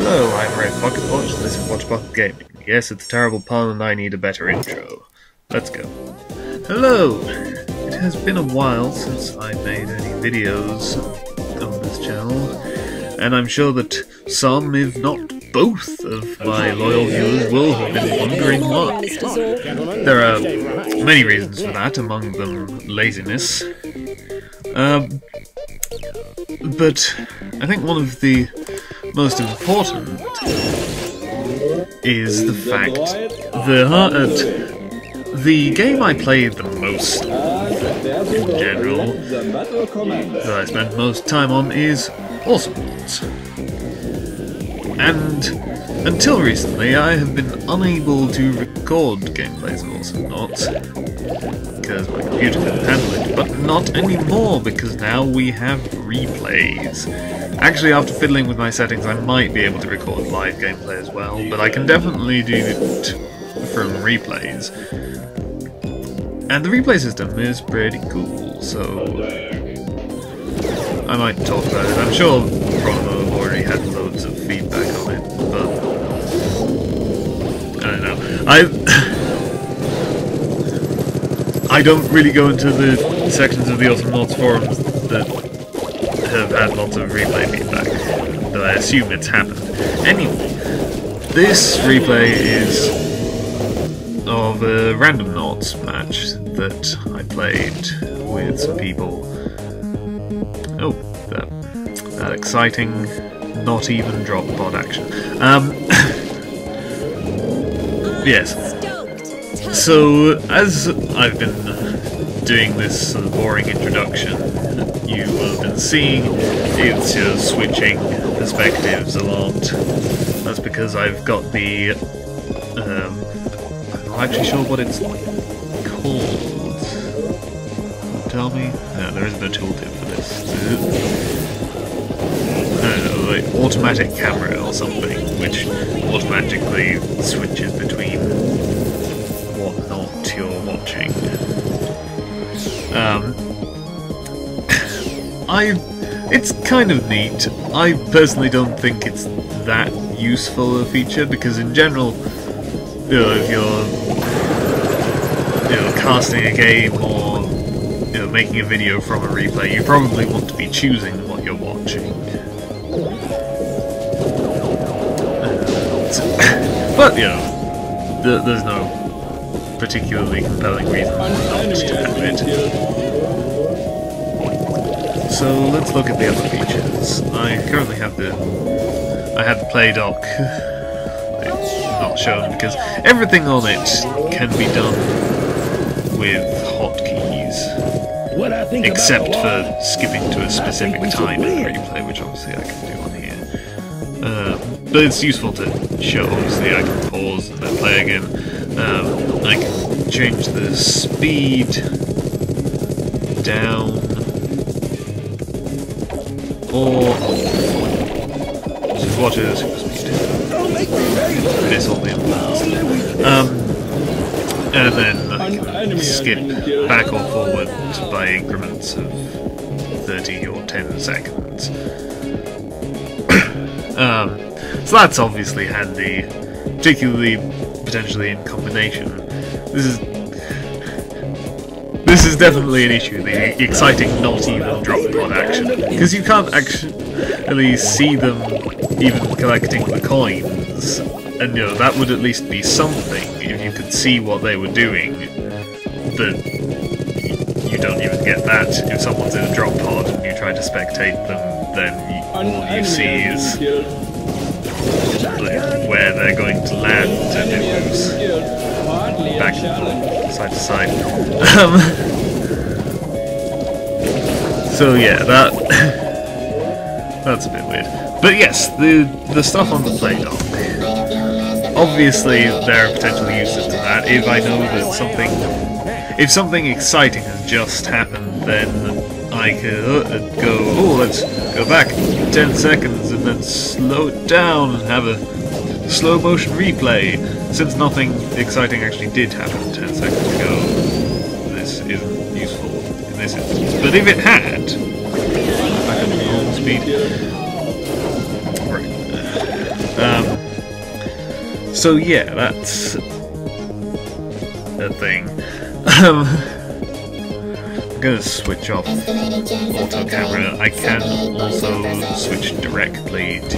Hello, I'm Pocketwatch, and this is Watch Pocket Gaming. Yes, it's a terrible pun, and I need a better intro. Let's go. Hello! It has been a while since I made any videos on this channel, and I'm sure that some, if not both, of my loyal viewers will have been wondering why. There are many reasons for that, among them laziness. But I think one of the most important is the fact that the game I played the most in general, that I spent most time on, is Awesomenauts. And until recently I have been unable to record gameplays of Awesomenauts because my computer couldn't handle it, but not anymore because now we have replays. Actually, after fiddling with my settings, I might be able to record live gameplay as well, but I can definitely do it from replays. And the replay system is pretty cool, so I might talk about it. I'm sure Promo already had loads of feedback on it, but I don't know. I don't really go into the sections of the Awesomenauts forums that have had lots of replay feedback, but I assume it's happened. Anyway, this replay is of a Randomnauts match that I played with some people. Oh, that exciting, not even drop pod action. Yes. So, as I've been doing this sort of boring introduction, you will have been seeing it's just switching perspectives a lot. That's because I've got the I'm not actually sure what it's called. Tell me? No, there isn't a tooltip for this. I don't know, like automatic camera or something, which automatically switches between what not you're watching. It's kind of neat. I personally don't think it's that useful a feature because in general, if you're casting a game or making a video from a replay, you probably want to be choosing what you're watching. But there's no particularly compelling reason not to have it. So let's look at the other features. I currently have I had the play dock not shown because everything on it can be done with hotkeys, except for skipping to a specific time in the replay, which obviously I can do on here. But it's useful to show. Obviously I can pause and then play again. I can change the speed down or just watch it at super speed. Miss all the inputs. And then I can skip back or forward by increments of 30 or 10 seconds. So that's obviously handy, particularly potentially in combination. This is definitely an issue, the exciting not even drop pod action, because you can't actually see them even collecting the coins, and that would at least be something if you could see what they were doing, but you don't even get that. If someone's in a drop pod and you try to spectate them, then all you see is where they're going to land, and it moves back and forth, side to side. So yeah, that's a bit weird. But yes, the stuff on the play dock. Obviously, there are potential uses to that. If I know that if something exciting has just happened, then I could go, oh, let's go back 10 seconds and then slow it down and have a slow motion replay. Since nothing exciting actually did happen 10 seconds ago, this isn't useful in this instance. But if it had, back up to normal speed. Right. So yeah, that's a thing. I'm gonna switch off auto camera. I can also switch directly to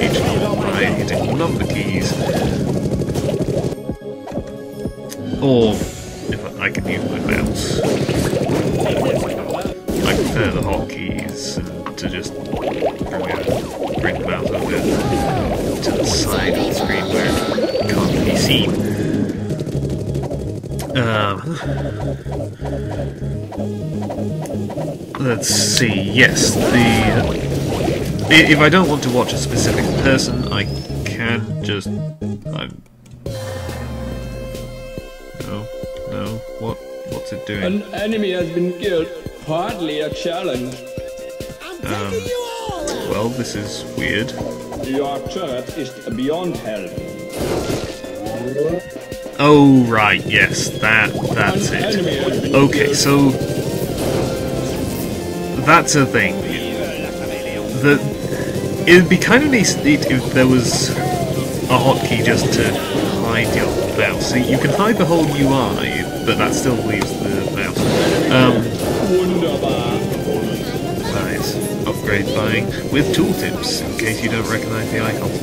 each level by hitting number keys, or if I can use my mouse. I prefer the hotkeys to just bring the mouse over to the side of the screen where it can't be seen. Let's see, yes, if I don't want to watch a specific person, I can just... No, what's it doing? An enemy has been killed, hardly a challenge. Well, this is weird. Your turret is beyond help. Oh, right, yes, that's it. Okay, so... that's a thing. It'd be kind of nice if there was a hotkey just to hide your mouse. So you can hide the whole UI, but that still leaves the mouse. Nice. Upgrade buying with tooltips, in case you don't recognise the icons.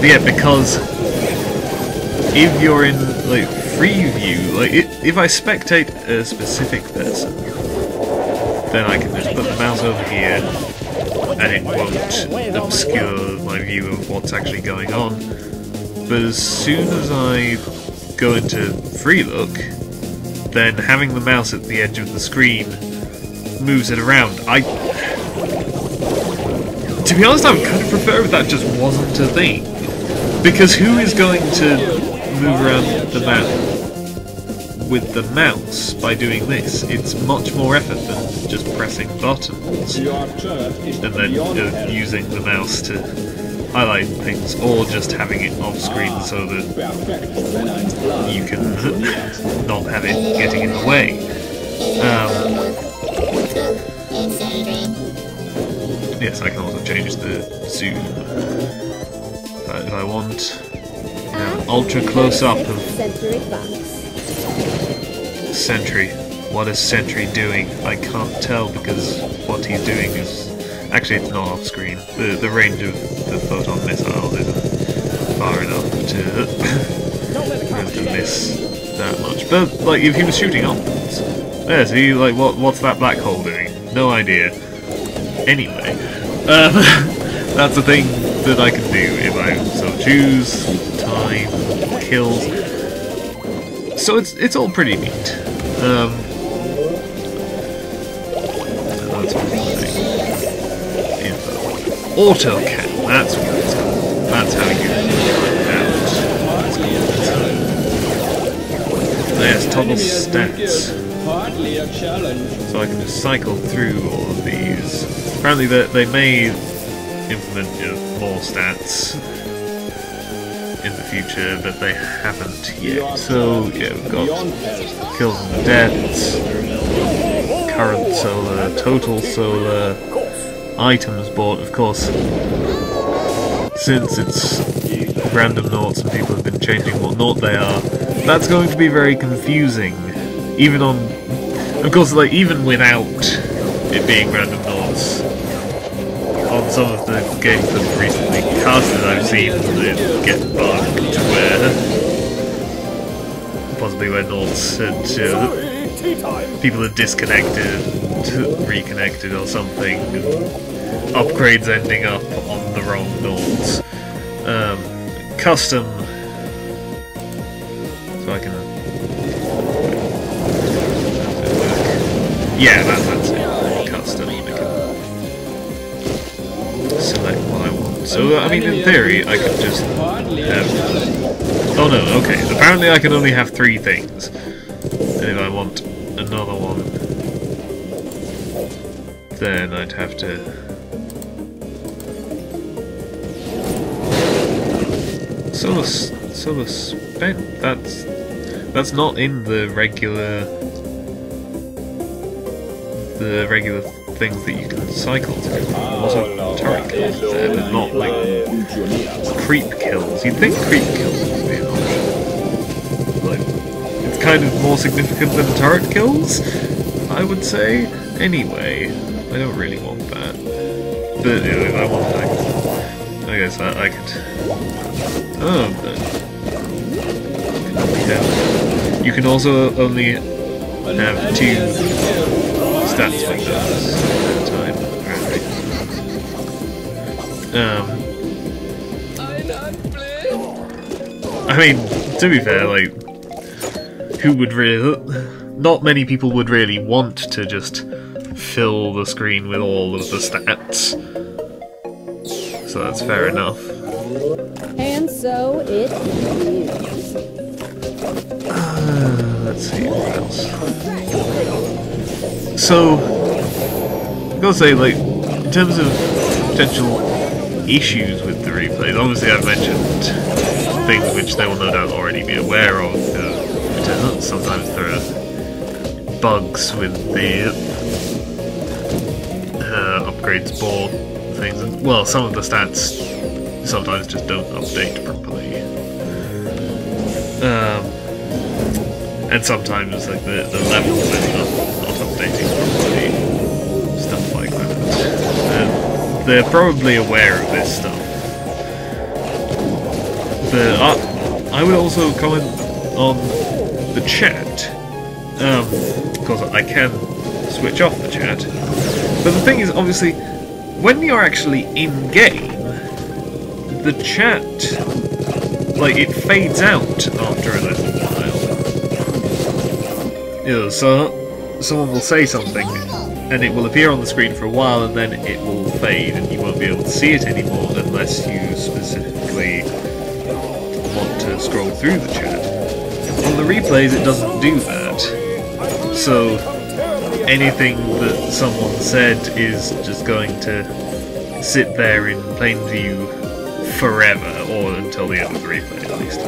Yeah, because if you're in like free view, like if I spectate a specific person, then I can just put the mouse over here, and it won't obscure my view of what's actually going on. But as soon as I go into free look, then having the mouse at the edge of the screen moves it around. To be honest, I would kind of prefer if that just wasn't a thing. Because who is going to move around the map with the mouse by doing this? It's much more effort than just pressing buttons and then using the mouse to highlight things, or just having it off screen so that you can not have it getting in the way. Yes, I can also change the zoom if I want. Ultra close up of Sentry. What is Sentry doing? I can't tell because what he's doing is... actually, it's not off screen. The range of the photon missile isn't far enough to miss that much. But like, if he was shooting upwards, there. See, like, what's that black hole doing? No idea. Anyway, that's a thing that I can do if I so choose. Time, kills. So it's all pretty neat. That's one thing. Info. AutoCAD, that's what it's called. That's how you find out. There's toggle stats. So I can just cycle through all of these. Apparently they may implement more stats in the future, but they haven't yet. So yeah, we've got kills and deaths, current solar, total solar, items bought, of course. Since it's random noughts and people have been changing what nought they are, that's going to be very confusing. Even on, of course, like even without it being random noughts, on some of the games that have recently casted, I've seen it get bugged where possibly where noughts people are disconnected, reconnected or something, and upgrades ending up on the wrong noughts. Custom, so I can. Yeah, that's it. Custom. I can select what I want. So, I mean, in theory, I could just have... oh no, okay. Apparently I can only have 3 things. And if I want another one, then I'd have to... Solar spent... That's not in the regular things that you can cycle through. Also turret kills there, but not like creep kills. You'd think creep kills would be an option. Like, it's kind of more significant than turret kills, I would say. Anyway, I don't really want that. But if I want that, I guess I could... Oh, but... Yeah. You can also only have 2 stats like those at a time, apparently. I mean, to be fair, like, who would really... Not many people would really want to just fill the screen with all of the stats. So that's fair enough. And so it is. Let's see what else. So, I gotta say, like, in terms of potential issues with the replays, obviously I've mentioned things which they will no doubt already be aware of. Sometimes there are bugs with the upgrades board things, and well, some of the stats sometimes just don't update properly. And sometimes like the levels end up not updating properly, stuff like that. And they're probably aware of this stuff. But I would also comment on the chat. Of course, I can switch off the chat. But the thing is, obviously, when you're actually in-game, the chat, like, it fades out after a little while. You know, so someone will say something, and it will appear on the screen for a while, and then it will fade, and you won't be able to see it anymore unless you specifically want to scroll through the chat. On the replays, it doesn't do that. So anything that someone said is just going to sit there in plain view forever, or until the end of the replay at least.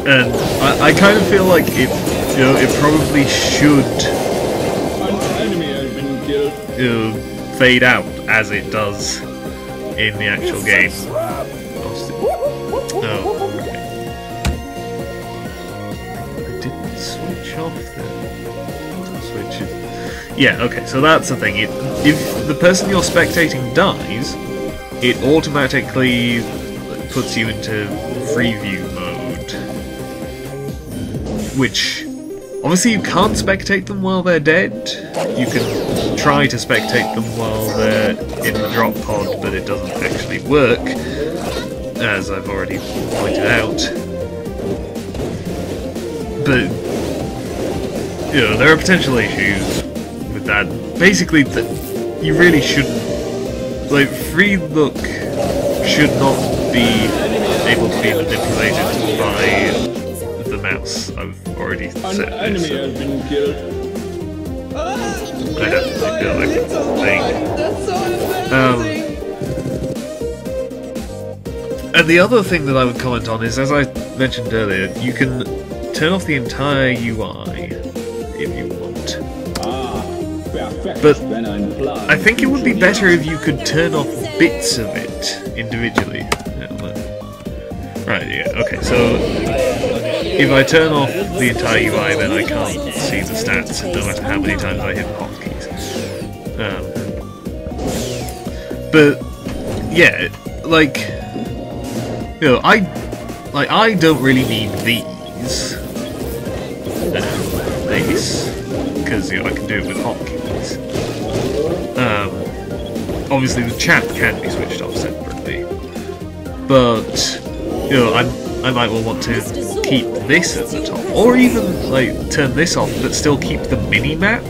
And I kind of feel like it, you know, it probably should, you know, fade out as it does in the actual game. Oh, okay. I didn't switch off the switch. Yeah, okay, so that's the thing. If the person you're spectating dies, it automatically puts you into free view mode. Which, obviously you can't spectate them while they're dead. You can try to spectate them while they're in the drop pod, but it doesn't actually work, as I've already pointed out. But, you know, there are potential issues with that. Basically, you really shouldn't... Like, free look should not be able to be manipulated by the mouse. I've already said this. I don't feel like it's a thing. And the other thing that I would comment on is, as I mentioned earlier, you can turn off the entire UI if you want. But I think it would be better if you could turn off bits of it individually. Right, yeah, okay, so if I turn off the entire UI, then I can't see the stats no matter how many times I hit hotkeys. But yeah, like, you know, I don't really need these, because you know I can do it with hotkeys. Obviously, the chat can be switched off separately, but you know, I might well want to keep this at the top, or even like turn this off, but still keep the mini map.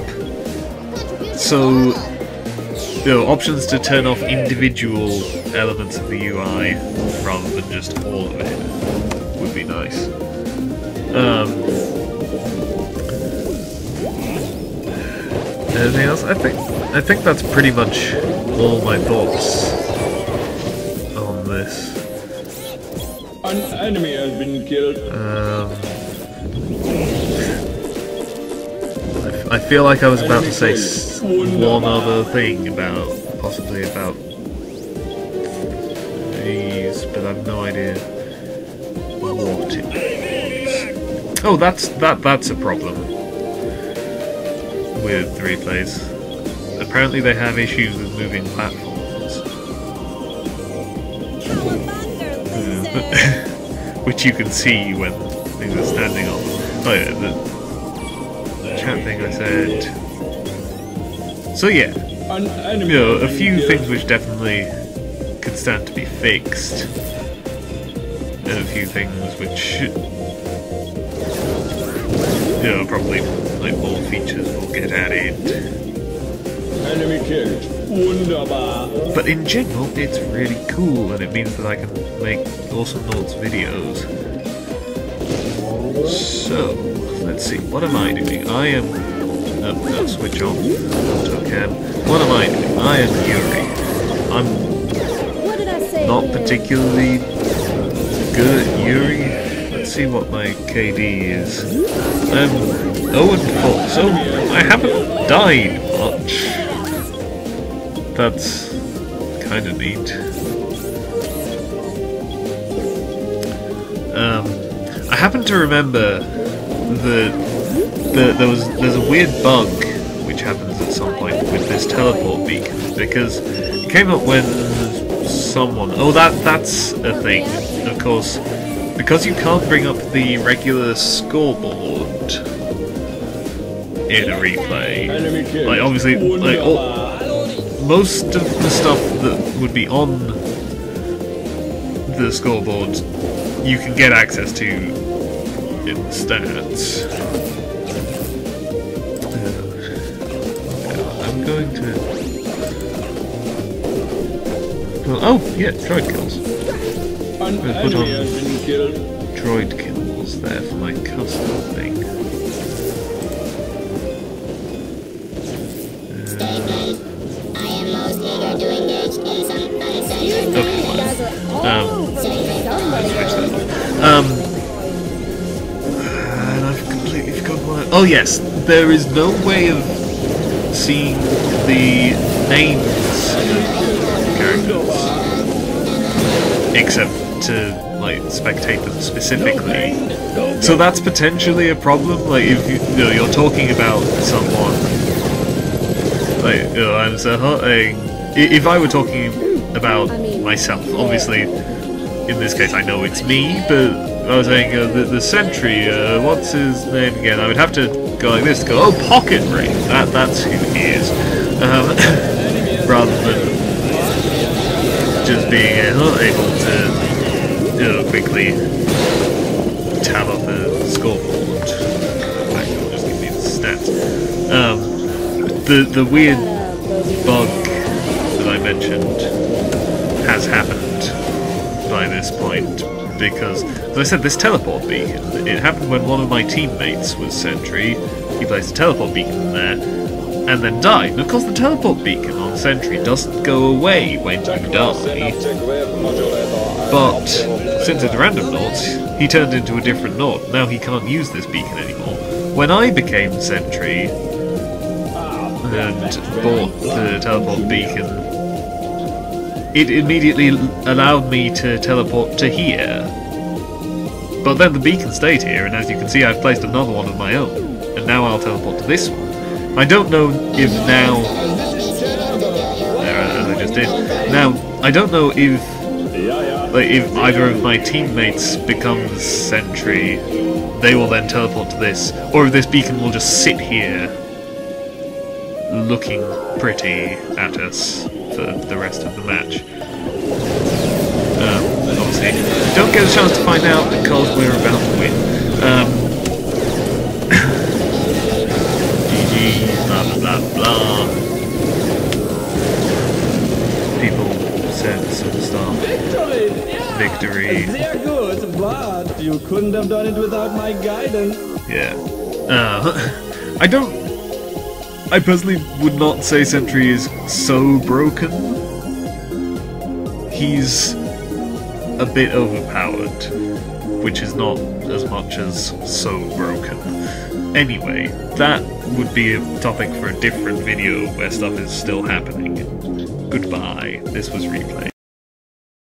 So, you know, options to turn off individual elements of the UI rather than just all of it would be nice. Anything else? I think that's pretty much all my thoughts on this. An enemy has been killed. I I feel like I was about to say one other thing possibly about these, but I've no idea what it was. Oh, that's a problem with the replays. Apparently they have issues with moving platforms. Which you can see when things are standing on. Oh yeah, the chat thing I said. So yeah, you know, a few things which definitely could stand to be fixed, and a few things which, you know, probably like more features will get added. Enemy killed. Wunderbar. But in general, it's really cool, and it means that I can make Awesomenauts videos. So, let's see, what am I doing? I am... no, switch on. Autocam. What am I doing? I am Yuri. I'm not particularly good at Yuri. Let's see what my KD is. I'm 0-4, so I haven't died much. That's kind of neat. I happen to remember that there's a weird bug which happens at some point with this teleport beacon, because it came up when someone... Oh, that's a thing, of course. Because you can't bring up the regular scoreboard in a replay, like obviously, like most of the stuff that would be on the scoreboard you can get access to in stats. I'm going to... Well, oh, yeah, droid kills. I'm going to put on droid kills there for my custom thing. And I've completely forgotten what... Oh yes, there is no way of seeing the names of characters except to like spectate them specifically. So that's potentially a problem. Like if you're talking about someone, like I'm saying, if I were talking about myself, obviously in this case I know it's me, but I was saying the sentry, what's his name again? I would have to go like this, go, oh, Pocket Ring, that's who he is, rather than just being able to quickly tab up a scoreboard. Actually, just give me the stats. The weird bug that I mentioned has happened by this point, because, as I said, this teleport beacon, it happened when one of my teammates was sentry. He placed a teleport beacon there, and then died. And of course the teleport beacon on sentry doesn't go away when you die, but since it's random noughts, he turned into a different nought. Now he can't use this beacon anymore. When I became sentry and bought the teleport beacon, it immediately allowed me to teleport to here. But then the beacon stayed here, and as you can see I've placed another one of my own, and now I'll teleport to this one. I don't know if now... as I just did. Now, I don't know if either of my teammates becomes sentry, they will then teleport to this, or if this beacon will just sit here looking pretty at us for the rest of the match. And obviously, don't get a chance to find out because we're about to win. GG, blah blah blah. People said some stuff. Victory. Sehr good, but you couldn't have done it without my guidance. Yeah. I personally would not say Sentry is so broken. He's a bit overpowered, which is not as much as so broken. Anyway, that would be a topic for a different video where stuff is still happening. Goodbye. This was Replay.